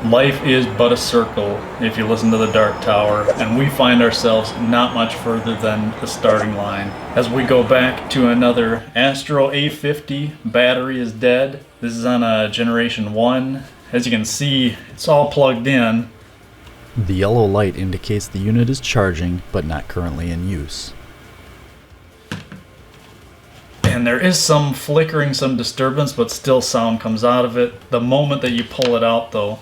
Life is but a circle if you listen to the Dark Tower, and we find ourselves not much further than the starting line. As we go back to another Astro A50, battery is dead. This is on a Generation 1. As you can see, it's all plugged in. The yellow light indicates the unit is charging, but not currently in use. And there is some flickering, some disturbance, but still sound comes out of it. The moment that you pull it out though,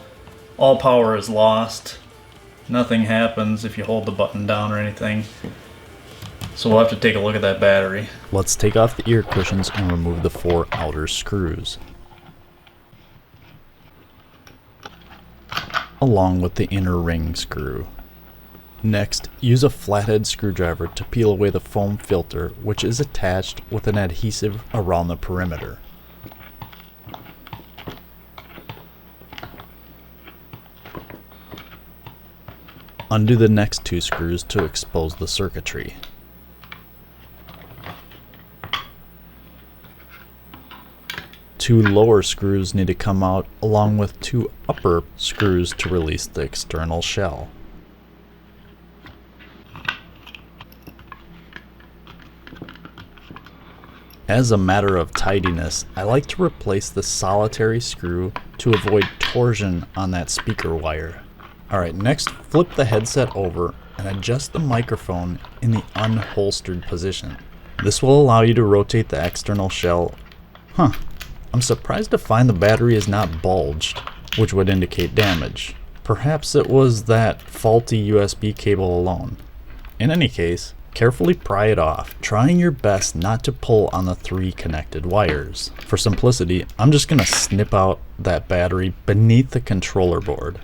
all power is lost. Nothing happens if you hold the button down or anything. So we'll have to take a look at that battery. Let's take off the ear cushions and remove the 4 outer screws, along with the inner ring screw. Next, use a flathead screwdriver to peel away the foam filter, which is attached with an adhesive around the perimeter. Undo the next 2 screws to expose the circuitry. Two lower screws need to come out, along with 2 upper screws to release the external shell. As a matter of tidiness, I like to replace the solitary screw to avoid torsion on that speaker wire. Alright, next flip the headset over and adjust the microphone in the unholstered position. This will allow you to rotate the external shell. I'm surprised to find the battery is not bulged, which would indicate damage. Perhaps it was that faulty USB cable alone. In any case, carefully pry it off, trying your best not to pull on the 3 connected wires. For simplicity, I'm just going to snip out that battery beneath the controller board.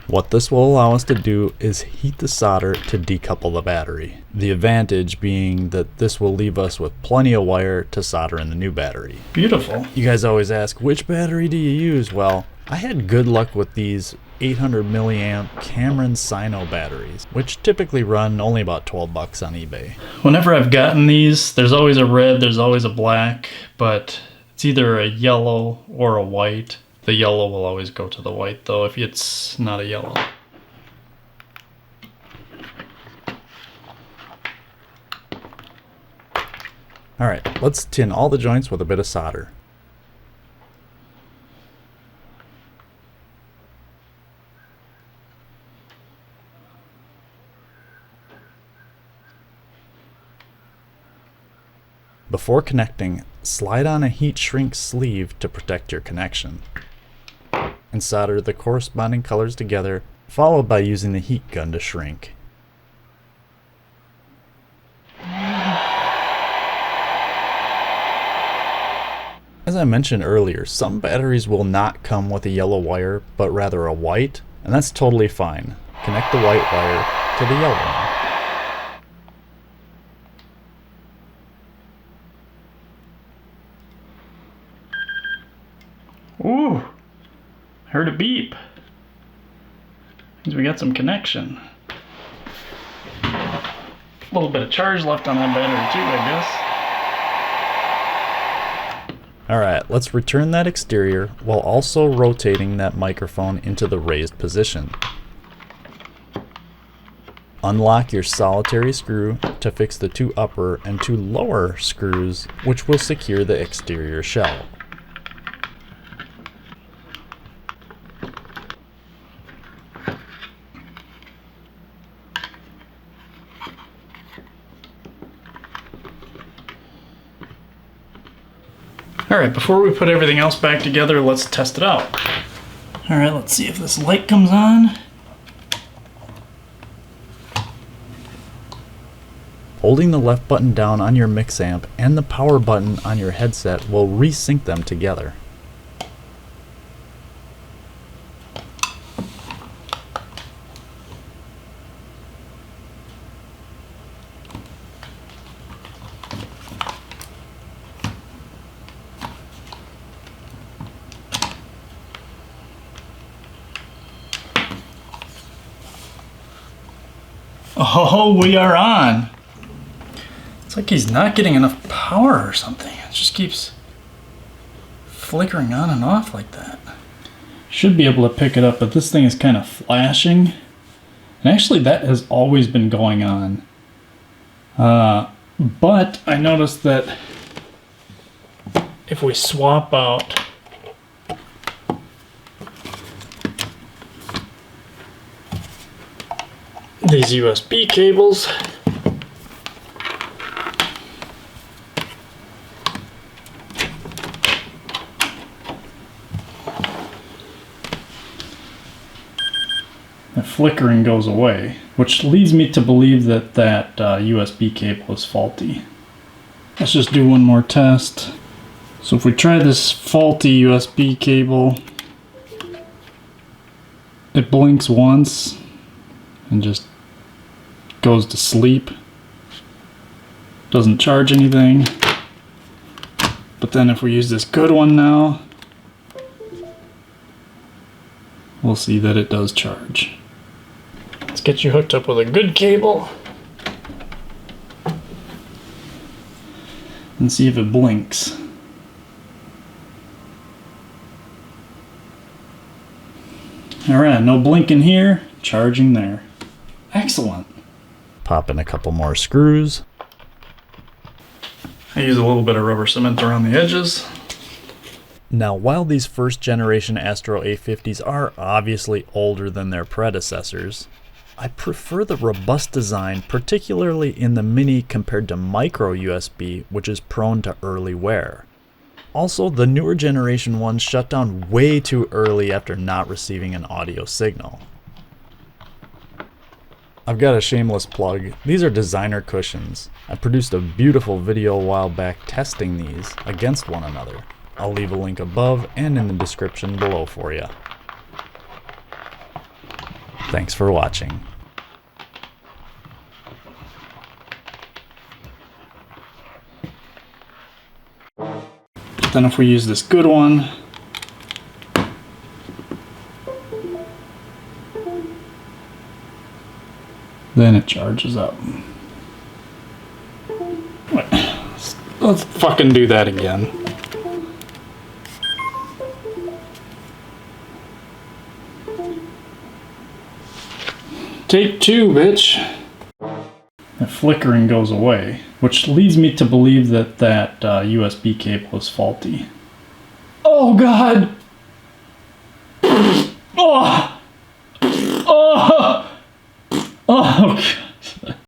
What this will allow us to do is heat the solder to decouple the battery. The advantage being that this will leave us with plenty of wire to solder in the new battery. Beautiful. You guys always ask, which battery do you use? Well, I had good luck with these 800 milliamp Cameron Sino batteries, which typically run only about 12 bucks on eBay. Whenever I've gotten these, there's always a red, there's always a black, but it's either a yellow or a white. The yellow will always go to the white though if it's not a yellow. Alright, let's tin all the joints with a bit of solder. Before connecting, slide on a heat shrink sleeve to protect your connection, and solder the corresponding colors together, followed by using the heat gun to shrink. As I mentioned earlier, some batteries will not come with a yellow wire, but rather a white, and that's totally fine. Connect the white wire to the yellow one. Ooh, heard a beep. Means we got some connection. A little bit of charge left on that battery too, I guess. Alright, let's return that exterior while also rotating that microphone into the raised position. Unlock your solitary screw to fix the 2 upper and 2 lower screws, which will secure the exterior shell. Alright, before we put everything else back together, let's test it out. Alright, let's see if this light comes on. Holding the left button down on your mix amp and the power button on your headset will resync them together. Oh, we are on. It's like he's not getting enough power or something. It just keeps flickering on and off like that? Should be able to pick it up, but this thing is kind of flashing. And actually that has always been going on. But I noticed that if we swap out these USB cables, the flickering goes away, which leads me to believe that that USB cable is faulty. Let's just do one more test. So if we try this faulty USB cable, it blinks once and just goes to sleep. Doesn't charge anything. But then if we use this good one now, we'll see that it does charge. Let's get you hooked up with a good cable and see if it blinks. Alright, no blinking here, charging there. Excellent. Pop in a couple more screws. I use a little bit of rubber cement around the edges. Now, while these first generation Astro A50s are obviously older than their predecessors, I prefer the robust design, particularly in the mini compared to micro USB, which is prone to early wear. Also, the newer generation ones shut down way too early after not receiving an audio signal. I've got a shameless plug. These are designer cushions. I produced a beautiful video a while back testing these against one another. I'll leave a link above and in the description below for you. Thanks for watching. Then if we use this good one, then it charges up. Wait, let's fucking do that again. Take two, bitch. The flickering goes away, which leads me to believe that that USB cable is faulty. Oh God! Oh! Oh! Oh!